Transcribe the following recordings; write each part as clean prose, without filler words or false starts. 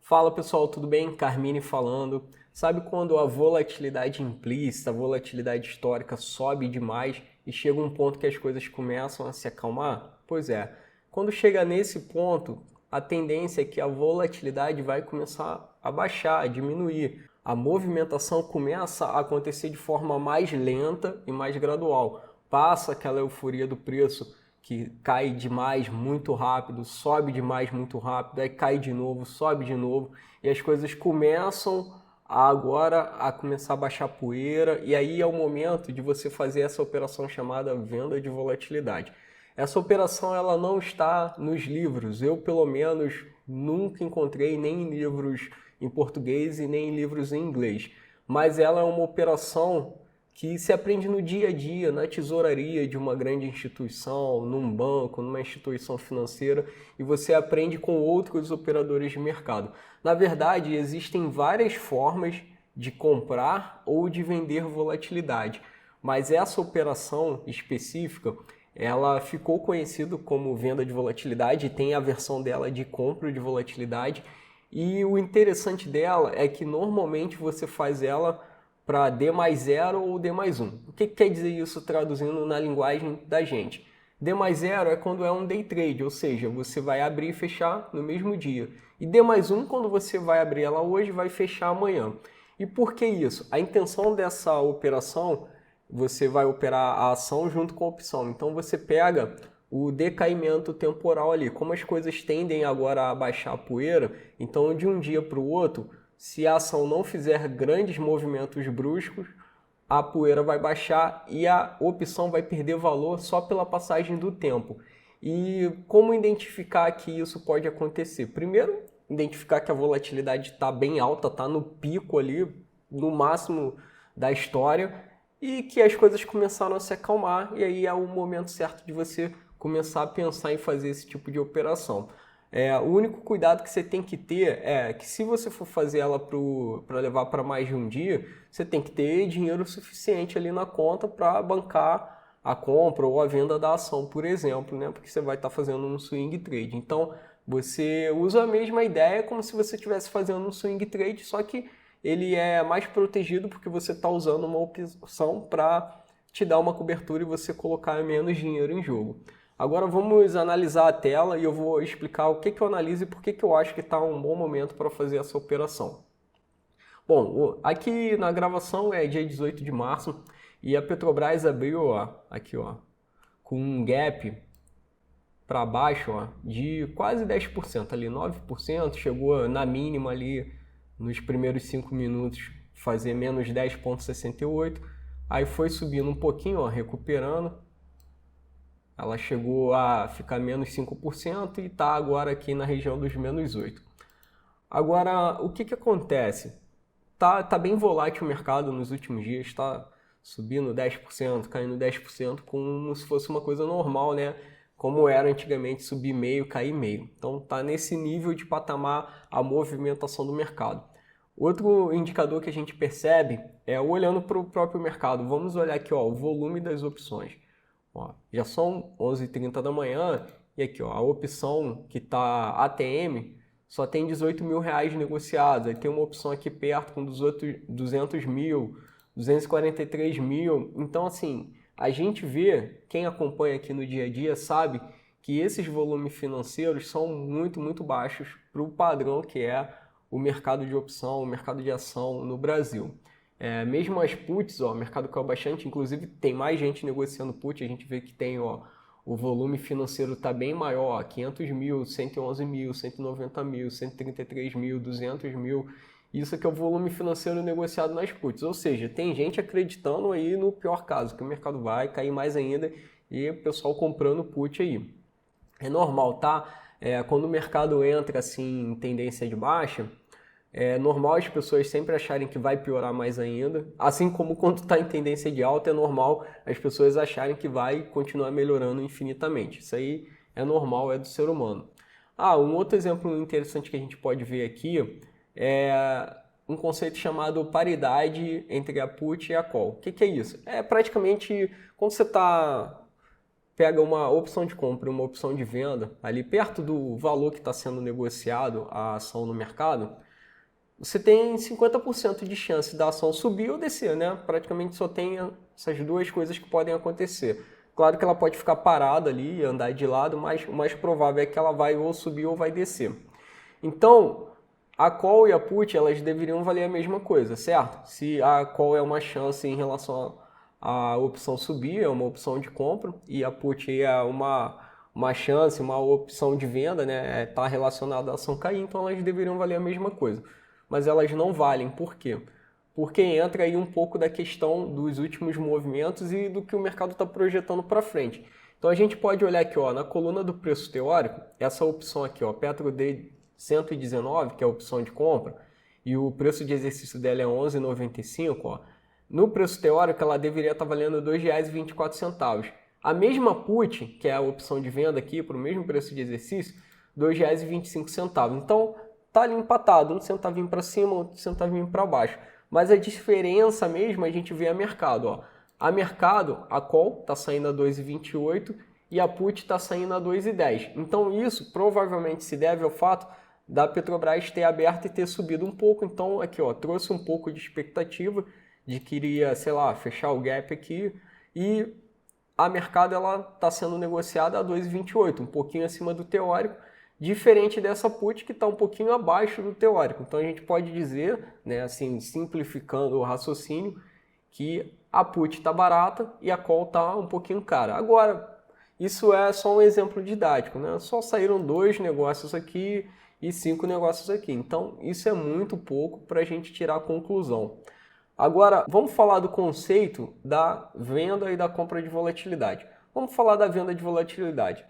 Fala pessoal, tudo bem? Carmine falando. Sabe quando a volatilidade implícita, a volatilidade histórica sobe demais e chega um ponto que as coisas começam a se acalmar? Pois é, quando chega nesse ponto, a tendência é que a volatilidade vai começar a baixar, a diminuir. A movimentação começa a acontecer de forma mais lenta e mais gradual. Passa aquela euforia do preço que cai demais muito rápido, sobe demais muito rápido, aí cai de novo, sobe de novo, e as coisas começam agora a começar a baixar poeira, e aí é o momento de você fazer essa operação chamada venda de volatilidade. Essa operação ela não está nos livros, eu pelo menos nunca encontrei nem em livros em português e nem em livros em inglês, mas ela é uma operação que se aprende no dia a dia, na tesouraria de uma grande instituição, num banco, numa instituição financeira, e você aprende com outros operadores de mercado. Na verdade, existem várias formas de comprar ou de vender volatilidade, mas essa operação específica, ela ficou conhecida como venda de volatilidade e tem a versão dela de compra de volatilidade, e o interessante dela é que normalmente você faz ela para D mais 0 ou D mais 1. O que quer dizer isso traduzindo na linguagem da gente? D mais 0 é quando é um day trade, ou seja, você vai abrir e fechar no mesmo dia. E D mais 1 quando você vai abrir ela hoje e vai fechar amanhã. E por que isso? A intenção dessa operação, você vai operar a ação junto com a opção. Então você pega o decaimento temporal ali. Como as coisas tendem agora a baixar a poeira, então de um dia para o outro, se a ação não fizer grandes movimentos bruscos, a poeira vai baixar e a opção vai perder valor só pela passagem do tempo. E como identificar que isso pode acontecer? Primeiro, identificar que a volatilidade está bem alta, está no pico ali, no máximo da história, e que as coisas começaram a se acalmar, e aí é o momento certo de você começar a pensar em fazer esse tipo de operação. O único cuidado que você tem que ter é que se você for fazer ela para levar para mais de um dia, você tem que ter dinheiro suficiente ali na conta para bancar a compra ou a venda da ação, por exemplo, né? Porque você vai estar fazendo um swing trade. Então, você usa a mesma ideia como se você estivesse fazendo um swing trade, só que ele é mais protegido porque você está usando uma opção para te dar uma cobertura e você colocar menos dinheiro em jogo. Agora vamos analisar a tela e eu vou explicar o que eu analiso e por que eu acho que está um bom momento para fazer essa operação. Bom, aqui na gravação é dia 18 de março e a Petrobras abriu aqui com um gap para baixo de quase 10%, ali 9%, chegou na mínima ali nos primeiros 5 minutos fazer menos 10,68, aí foi subindo um pouquinho, recuperando. Ela chegou a ficar menos 5% e está agora aqui na região dos menos 8%. Agora, o que acontece? Tá bem volátil o mercado nos últimos dias, está subindo 10%, caindo 10%, como se fosse uma coisa normal, né? Como era antigamente subir meio, cair meio. Então tá nesse nível de patamar a movimentação do mercado. Outro indicador que a gente percebe é olhando para o próprio mercado. Vamos olhar aqui o volume das opções. Já são 11h30 da manhã e aqui a opção que está ATM só tem 18 mil reais negociados. Aí tem uma opção aqui perto com 200 mil, 243 mil. Então assim, a gente vê, quem acompanha aqui no dia a dia sabe que esses volumes financeiros são muito baixos para o padrão que é o mercado de opção, o mercado de ação no Brasil. Mesmo as puts, o mercado caiu bastante, inclusive tem mais gente negociando put, a gente vê que tem o volume financeiro está bem maior, 500 mil, 111 mil, 190 mil, 133 mil, 200 mil, isso aqui é o volume financeiro negociado nas puts, ou seja, tem gente acreditando aí no pior caso, que o mercado vai cair mais ainda e o pessoal comprando put aí. É normal, tá? Quando o mercado entra assim em tendência de baixa, é normal as pessoas sempre acharem que vai piorar mais ainda. Assim como quando está em tendência de alta, é normal as pessoas acharem que vai continuar melhorando infinitamente. Isso aí é normal, é do ser humano. Um outro exemplo interessante que a gente pode ver aqui é um conceito chamado paridade entre a put e a call. O que é isso? É praticamente quando você está pega uma opção de compra e uma opção de venda, ali perto do valor que está sendo negociado a ação no mercado, você tem 50% de chance da ação subir ou descer, né? Praticamente só tem essas duas coisas que podem acontecer. Claro que ela pode ficar parada ali, andar de lado, mas o mais provável é que ela vai ou subir ou vai descer. Então, a call e a put, elas deveriam valer a mesma coisa, certo? Se a call é uma chance em relação à opção subir, é uma opção de compra, e a put é uma chance, uma opção de venda, né? Está relacionada à ação cair, então elas deveriam valer a mesma coisa. Mas elas não valem. Por quê? Porque entra aí um pouco da questão dos últimos movimentos e do que o mercado está projetando para frente. Então a gente pode olhar aqui, ó, na coluna do preço teórico, essa opção aqui, ó, PetroD 119, que é a opção de compra, e o preço de exercício dela é 11,95, ó. No preço teórico ela deveria estar valendo R$ 2,24. A mesma put, que é a opção de venda aqui para o mesmo preço de exercício, R$ 2,25. Então tá ali empatado, um centavinho para cima, outro centavinho para baixo. Mas a diferença mesmo a gente vê a mercado, ó. A mercado, a call está saindo a 2,28 e a put está saindo a 2,10. Então isso provavelmente se deve ao fato da Petrobras ter aberto e ter subido um pouco. Então aqui, ó, trouxe um pouco de expectativa de que iria, sei lá, fechar o gap aqui, e a mercado ela está sendo negociada a 2,28, um pouquinho acima do teórico, diferente dessa put que está um pouquinho abaixo do teórico. Então a gente pode dizer, né, assim, simplificando o raciocínio, que a put está barata e a call está um pouquinho cara. Agora, isso é só um exemplo didático, né? Só saíram 2 negócios aqui e 5 negócios aqui. Então isso é muito pouco para a gente tirar a conclusão. Agora, vamos falar do conceito da venda e da compra de volatilidade. Vamos falar da venda de volatilidade.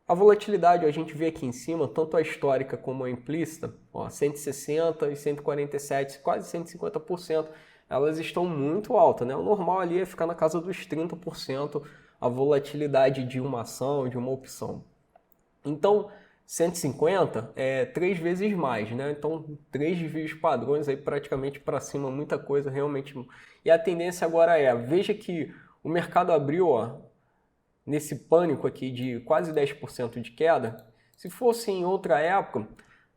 A volatilidade, a gente vê aqui em cima, tanto a histórica como a implícita, ó, 160 e 147, quase 150%, elas estão muito altas, né? O normal ali é ficar na casa dos 30% a volatilidade de uma ação, de uma opção. Então, 150 é 3 vezes mais, né? Então, 3 desvios padrões aí praticamente para cima, muita coisa realmente. E a tendência agora veja que o mercado abriu, ó, nesse pânico aqui de quase 10% de queda. Se fosse em outra época,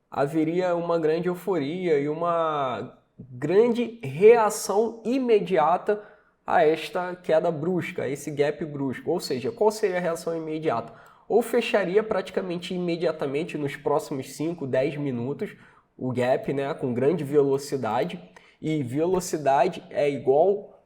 haveria uma grande euforia e uma grande reação imediata a esta queda brusca, a esse gap brusco. Ou seja, qual seria a reação imediata? Ou fecharia praticamente imediatamente nos próximos 5, 10 minutos o gap, né, com grande velocidade, e velocidade é igual,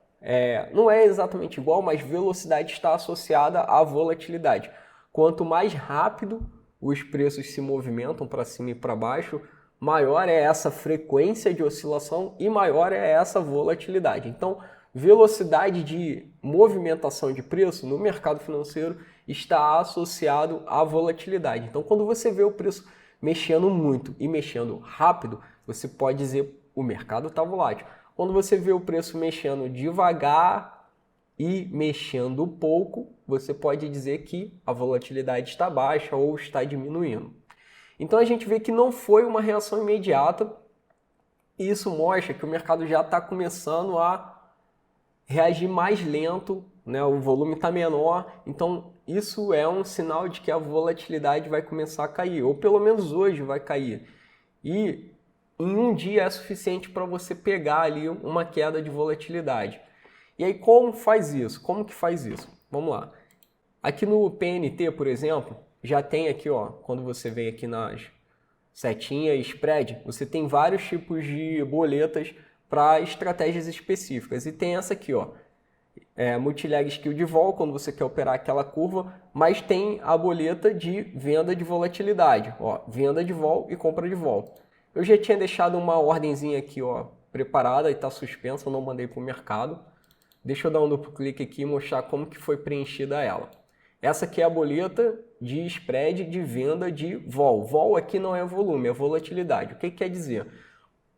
não é exatamente igual, mas velocidade está associada à volatilidade. Quanto mais rápido os preços se movimentam para cima e para baixo, maior é essa frequência de oscilação e maior é essa volatilidade. Então, velocidade de movimentação de preço no mercado financeiro está associado à volatilidade. Então, quando você vê o preço mexendo muito e mexendo rápido, você pode dizer o mercado está volátil. Quando você vê o preço mexendo devagar e mexendo pouco, você pode dizer que a volatilidade está baixa ou está diminuindo. Então a gente vê que não foi uma reação imediata, e isso mostra que o mercado já está começando a reagir mais lento, né? O volume está menor, então isso é um sinal de que a volatilidade vai começar a cair, ou pelo menos hoje vai cair. E em um dia é suficiente para você pegar ali uma queda de volatilidade. E aí como faz isso? Como que faz isso? Vamos lá. Aqui no PNT, por exemplo, já tem aqui, ó, quando você vem aqui nas setinhas e spread, você tem vários tipos de boletas para estratégias específicas. E tem essa aqui, ó, Multilag Skill de vol, quando você quer operar aquela curva, mas tem a boleta de venda de volatilidade, ó, venda de vol e compra de vol. Eu já tinha deixado uma ordenzinha aqui, ó, preparada e está suspensa, eu não mandei para o mercado. Deixa eu dar um duplo clique aqui e mostrar como que foi preenchida ela. Essa aqui é a boleta de spread de venda de vol. Vol aqui não é volume, é volatilidade. O que quer dizer?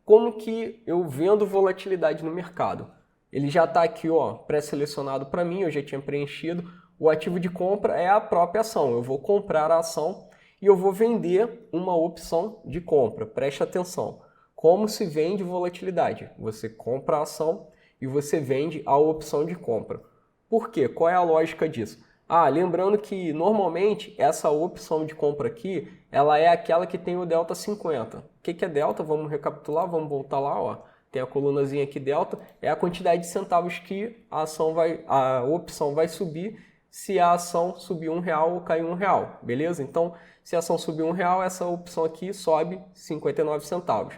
Como que eu vendo volatilidade no mercado? Ele já está aqui, ó, pré-selecionado para mim, eu já tinha preenchido. O ativo de compra é a própria ação. Eu vou comprar a ação e eu vou vender uma opção de compra. Preste atenção. Como se vende volatilidade? Você compra a ação e você vende a opção de compra. Por quê? Qual é a lógica disso? Lembrando que normalmente essa opção de compra aqui, ela é aquela que tem o delta 50. O que é delta? Vamos recapitular, vamos voltar lá, ó. Tem a colunazinha aqui delta, é a quantidade de centavos que a opção vai subir se a ação subir R$1 ou cair R$1, beleza? Então, se a ação subir R$1, essa opção aqui sobe 59 centavos.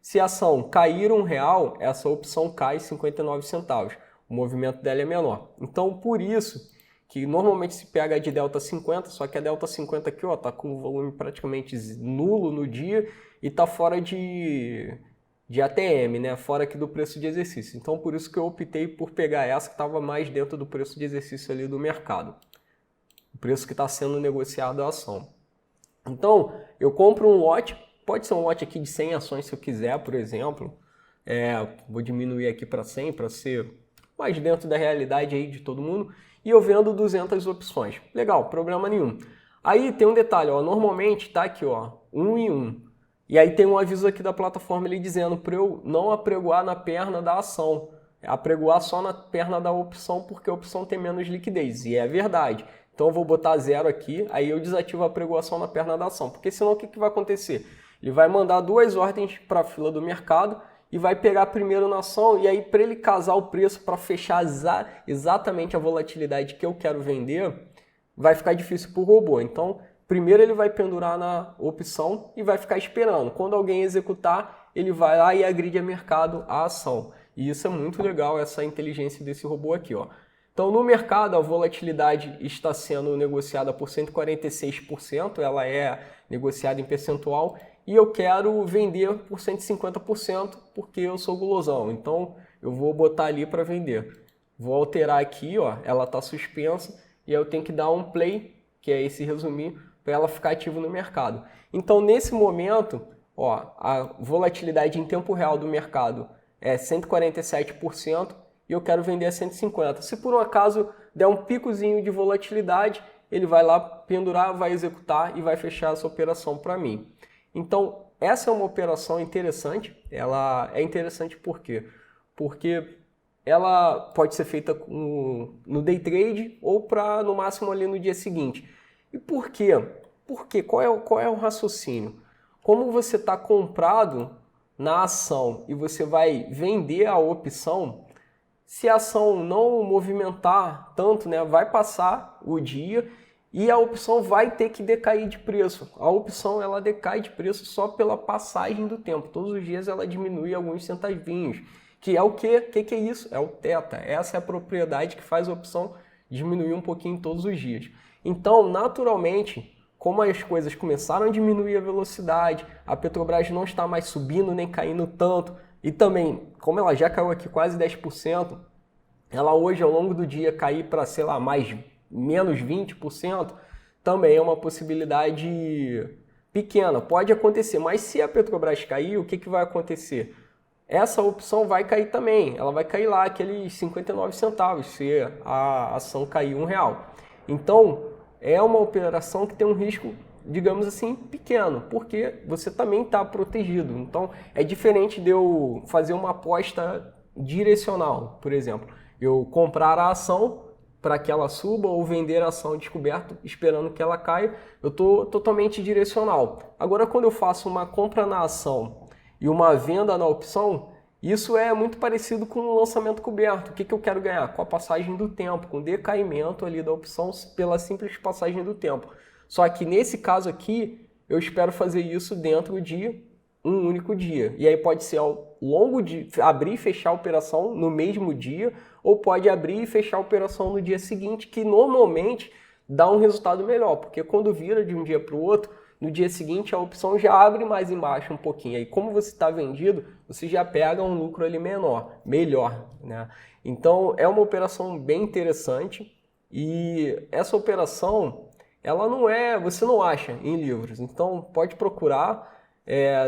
Se a ação cair R$1, essa opção cai 59 centavos. O movimento dela é menor. Então, por isso que normalmente se pega a de delta 50, só que a delta 50 aqui, ó, tá com o volume praticamente nulo no dia e tá fora de ATM, né? Fora aqui do preço de exercício. Então, por isso que eu optei por pegar essa que estava mais dentro do preço de exercício ali do mercado. O preço que está sendo negociado a ação. Então, eu compro um lote, pode ser um lote aqui de 100 ações se eu quiser, por exemplo. Vou diminuir aqui para 100 para ser mais dentro da realidade aí de todo mundo. E eu vendo 200 opções. Legal, problema nenhum. Aí tem um detalhe, ó, normalmente tá aqui, ó, 1 em 1. E aí tem um aviso aqui da plataforma ali dizendo para eu não apregoar na perna da ação, apregoar só na perna da opção porque a opção tem menos liquidez. E é verdade. Então eu vou botar 0 aqui, aí eu desativo a apregoação na perna da ação. Porque senão o que vai acontecer? Ele vai mandar 2 ordens para a fila do mercado e vai pegar primeiro na ação, e aí para ele casar o preço para fechar exatamente a volatilidade que eu quero vender, vai ficar difícil para o robô. Então, primeiro ele vai pendurar na opção e vai ficar esperando. Quando alguém executar, ele vai lá e agride a mercado a ação. E isso é muito legal, essa inteligência desse robô aqui, ó. Então, no mercado, a volatilidade está sendo negociada por 146%, ela é negociada em percentual, e eu quero vender por 150% porque eu sou gulosão. Então, eu vou botar ali para vender. Vou alterar aqui, ó, ela está suspensa, e aí eu tenho que dar um play, que é esse resumir, para ela ficar ativa no mercado. Então, nesse momento, ó, a volatilidade em tempo real do mercado é 147%, e eu quero vender a 150. Se por um acaso der um picozinho de volatilidade, ele vai lá pendurar, vai executar e vai fechar essa operação para mim. Então, essa é uma operação interessante. Ela é interessante por quê? Porque ela pode ser feita no day trade ou no máximo ali no dia seguinte. E por quê? Qual é o raciocínio? Como você está comprado na ação e você vai vender a opção, se a ação não movimentar tanto, né, vai passar o dia e a opção vai ter que decair de preço. A opção ela decai de preço só pela passagem do tempo. Todos os dias ela diminui alguns centavinhos. Que é o quê? O que é isso? É o θ. Essa é a propriedade que faz a opção diminuir um pouquinho todos os dias. Então, naturalmente, como as coisas começaram a diminuir a velocidade, a Petrobras não está mais subindo nem caindo tanto, e também, como ela já caiu aqui quase 10%, ela hoje ao longo do dia cair para, sei lá, menos 20%, também é uma possibilidade pequena. Pode acontecer, mas se a Petrobras cair, o que vai acontecer? Essa opção vai cair também, ela vai cair lá aqueles 59 centavos se a ação cair R$1. Então, é uma operação que tem um risco, digamos assim, pequeno, porque você também está protegido. Então, é diferente de eu fazer uma aposta direcional, por exemplo. Eu comprar a ação para que ela suba ou vender a ação descoberto esperando que ela caia, eu estou totalmente direcional. Agora, quando eu faço uma compra na ação e uma venda na opção, isso é muito parecido com o lançamento coberto. O que eu quero ganhar? Com a passagem do tempo, com o decaimento ali da opção pela simples passagem do tempo. Só que nesse caso aqui, eu espero fazer isso dentro de um único dia. E aí pode ser ao longo de abrir e fechar a operação no mesmo dia, ou pode abrir e fechar a operação no dia seguinte, que normalmente dá um resultado melhor, porque quando vira de um dia para o outro, no dia seguinte a opção já abre mais embaixo um pouquinho. Aí como você está vendido, você já pega um lucro ali melhor, né? Então é uma operação bem interessante e essa operação, ela você não acha em livros, então pode procurar,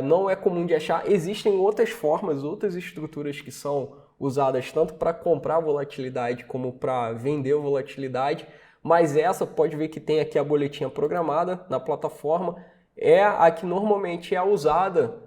não é comum de achar. Existem outras formas, outras estruturas que são usadas tanto para comprar volatilidade como para vender volatilidade, mas essa pode ver que tem aqui a boletinha programada na plataforma, é a que normalmente é usada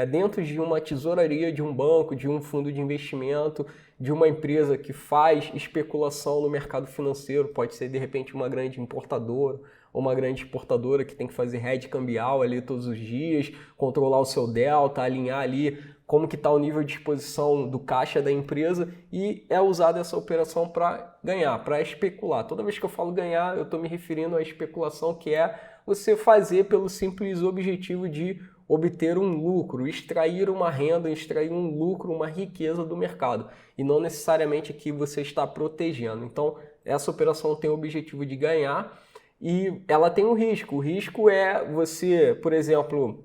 dentro de uma tesouraria de um banco, de um fundo de investimento, de uma empresa que faz especulação no mercado financeiro, pode ser de repente uma grande importadora ou uma grande exportadora que tem que fazer hedge cambial ali todos os dias, controlar o seu delta, alinhar ali como que está o nível de exposição do caixa da empresa e é usada essa operação para ganhar, para especular. Toda vez que eu falo ganhar, eu estou me referindo à especulação, que é você fazer pelo simples objetivo de obter um lucro, extrair uma renda, extrair um lucro, uma riqueza do mercado e não necessariamente que você está protegendo. Então, essa operação tem o objetivo de ganhar e ela tem um risco. O risco é você, por exemplo,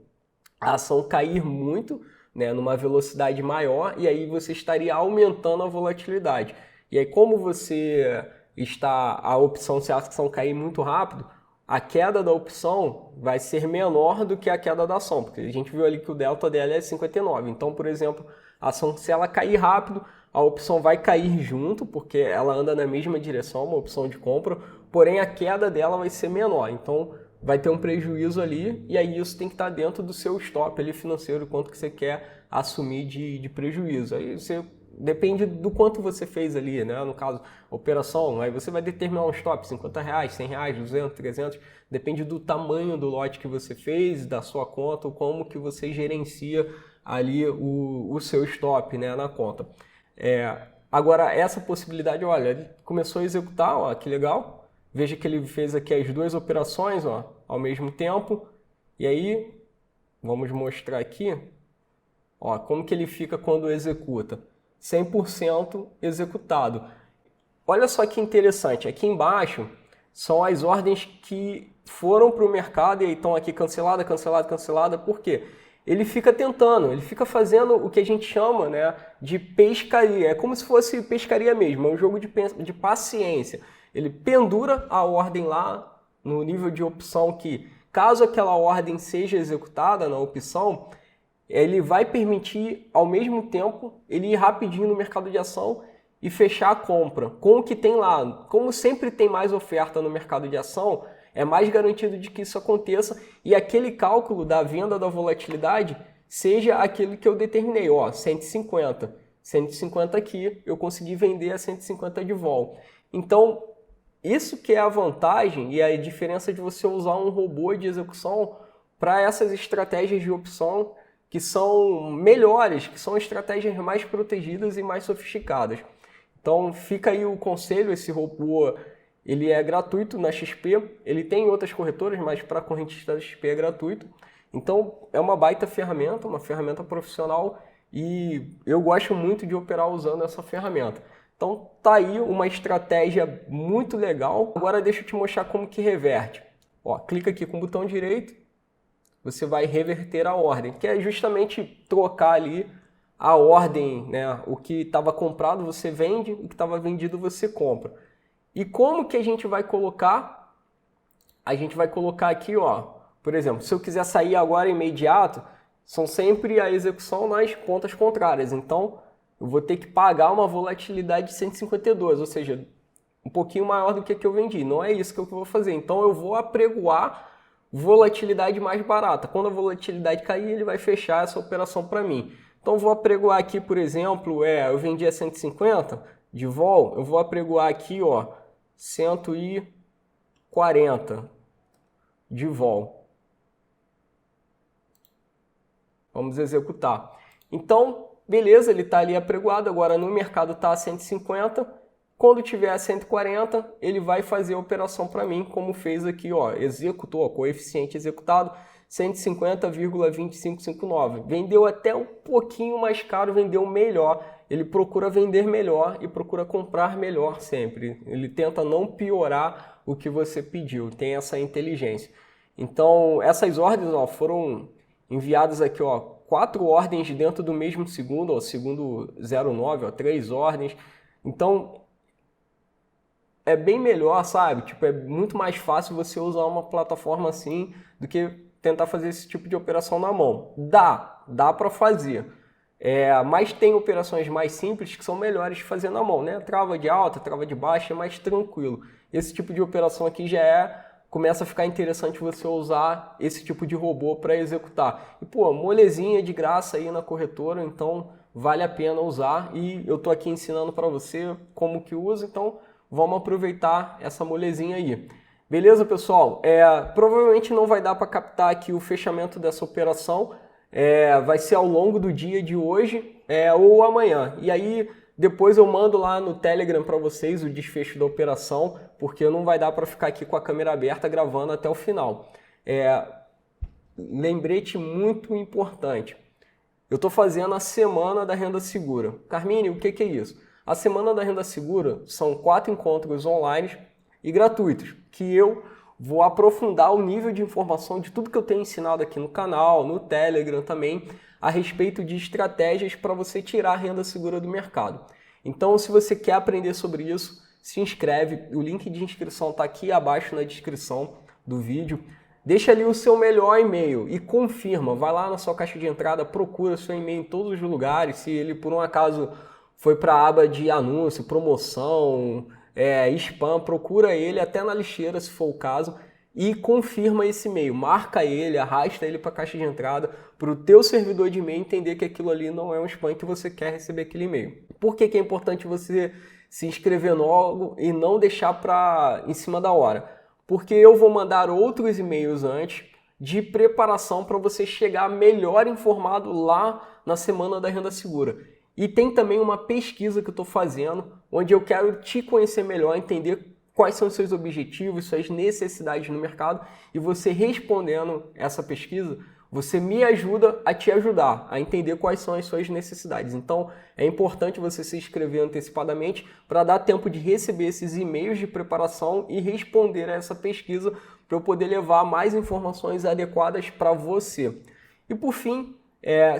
a ação cair muito, né, numa velocidade maior e aí você estaria aumentando a volatilidade. E aí, como você está, a opção, se a ação cair muito rápido, a queda da opção vai ser menor do que a queda da ação, porque a gente viu ali que o delta dela é 59. Então, por exemplo, a ação, se ela cair rápido, a opção vai cair junto, porque ela anda na mesma direção, uma opção de compra, porém a queda dela vai ser menor. Então, vai ter um prejuízo ali, e aí isso tem que estar dentro do seu stop ali financeiro, quanto que você quer assumir de prejuízo. Aí você depende do quanto você fez ali, né? No caso, operação, aí você vai determinar um stop, R$50, R$100, 200, 300, depende do tamanho do lote que você fez, da sua conta, ou como que você gerencia ali o seu stop, né, na conta. Agora, essa possibilidade, olha, ele começou a executar, ó, que legal. Veja que ele fez aqui as duas operações, ó, ao mesmo tempo. E aí, vamos mostrar aqui, ó, como que ele fica quando executa. 100% executado. Olha só que interessante, aqui embaixo são as ordens que foram para o mercado e aí estão aqui cancelada, cancelada, cancelada. Por quê? Ele fica tentando, ele fica fazendo o que a gente chama, né, de pescaria. É como se fosse pescaria mesmo, é um jogo de paciência. Ele pendura a ordem lá no nível de opção que, caso aquela ordem seja executada na opção, ele vai permitir, ao mesmo tempo, ele ir rapidinho no mercado de ação e fechar a compra com o que tem lá. Como sempre tem mais oferta no mercado de ação, é mais garantido de que isso aconteça e aquele cálculo da venda da volatilidade seja aquele que eu determinei, ó, 150. 150 aqui, eu consegui vender a 150 de volta. Então, isso que é a vantagem e a diferença de você usar um robô de execução para essas estratégias de opção que são melhores, que são estratégias mais protegidas e mais sofisticadas. Então fica aí o conselho, esse robô ele é gratuito na XP, ele tem outras corretoras, mas para a correntista da XP é gratuito. Então é uma baita ferramenta, uma ferramenta profissional e eu gosto muito de operar usando essa ferramenta. Então tá aí uma estratégia muito legal. Agora deixa eu te mostrar como que reverte. Ó, clica aqui com o botão direito. Você vai reverter a ordem, que é justamente trocar ali a ordem, né? O que estava comprado você vende, o que estava vendido você compra. E como que a gente vai colocar? A gente vai colocar aqui, ó, por exemplo, se eu quiser sair agora imediato, são sempre a execução nas pontas contrárias. Então, eu vou ter que pagar uma volatilidade de 152, ou seja, um pouquinho maior do que eu vendi. Não é isso que eu vou fazer. Então, eu vou apregoar volatilidade mais barata. Quando a volatilidade cair, ele vai fechar essa operação para mim. Então, vou apregoar aqui, por exemplo, eu vendi a 150 de vol, eu vou apregoar aqui, ó, 140 de vol. Vamos executar. Então, beleza, ele está ali apregoado, agora no mercado está a 150. Quando tiver a 140, ele vai fazer a operação para mim, como fez aqui, ó, executou, ó, coeficiente executado, 150,2559. Vendeu até um pouquinho mais caro, vendeu melhor. Ele procura vender melhor e procura comprar melhor sempre. Ele tenta não piorar o que você pediu, tem essa inteligência. Então, essas ordens, ó, foram enviadas aqui, ó, 4 ordens dentro do mesmo segundo, ó, segundo 09, ó, 3 ordens. Então, é bem melhor, sabe? Tipo, é muito mais fácil você usar uma plataforma assim do que tentar fazer esse tipo de operação na mão. Dá para fazer. Mas tem operações mais simples que são melhores de fazer na mão, né? Trava de alta, trava de baixa é mais tranquilo. Esse tipo de operação aqui já é começa a ficar interessante você usar esse tipo de robô para executar. E pô, molezinha de graça aí na corretora, então vale a pena usar e eu tô aqui ensinando para você como que usa, então vamos aproveitar essa molezinha aí. Beleza, pessoal? Provavelmente não vai dar para captar aqui o fechamento dessa operação, vai ser ao longo do dia de hoje ou amanhã. E aí depois eu mando lá no Telegram para vocês o desfecho da operação, porque não vai dar para ficar aqui com a câmera aberta gravando até o final. Lembrete muito importante. Eu estou fazendo a Semana da Renda Segura. Carmine, o que é isso? A Semana da Renda Segura são 4 encontros online e gratuitos, que eu vou aprofundar o nível de informação de tudo que eu tenho ensinado aqui no canal, no Telegram também, a respeito de estratégias para você tirar a renda segura do mercado. Então, se você quer aprender sobre isso, se inscreve. O link de inscrição está aqui abaixo na descrição do vídeo. Deixa ali o seu melhor e-mail e confirma. Vai lá na sua caixa de entrada, procura seu e-mail em todos os lugares. Se ele, por um acaso, foi para a aba de anúncio, promoção, spam, procura ele até na lixeira, se for o caso, e confirma esse e-mail. Marca ele, arrasta ele para a caixa de entrada, para o teu servidor de e-mail entender que aquilo ali não é um spam, que você quer receber aquele e-mail. Por que é importante você se inscrever logo e não deixar em cima da hora? Porque eu vou mandar outros e-mails antes de preparação para você chegar melhor informado lá na Semana da Renda Segura. E tem também uma pesquisa que eu estou fazendo, onde eu quero te conhecer melhor, entender quais são os seus objetivos, suas necessidades no mercado, e você respondendo essa pesquisa, você me ajuda a te ajudar a entender quais são as suas necessidades. Então, é importante você se inscrever antecipadamente para dar tempo de receber esses e-mails de preparação e responder a essa pesquisa para eu poder levar mais informações adequadas para você. E por fim,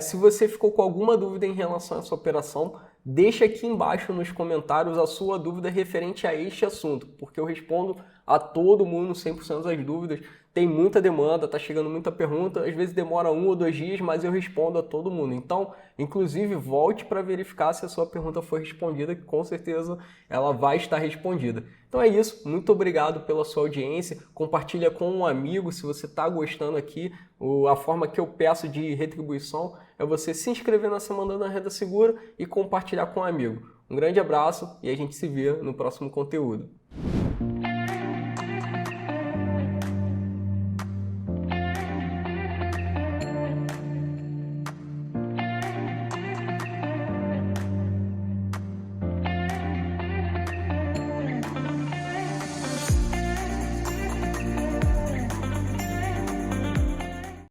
se você ficou com alguma dúvida em relação a essa operação, deixa aqui embaixo nos comentários a sua dúvida referente a este assunto, porque eu respondo a todo mundo 100% das dúvidas. Tem muita demanda, tá chegando muita pergunta, às vezes demora 1 ou 2 dias, mas eu respondo a todo mundo. Então, inclusive, volte para verificar se a sua pergunta foi respondida, que com certeza ela vai estar respondida. Então é isso, muito obrigado pela sua audiência, compartilha com um amigo se você está gostando aqui. A forma que eu peço de retribuição é você se inscrever na Semana da Renda Segura e compartilhar com um amigo. Um grande abraço e a gente se vê no próximo conteúdo.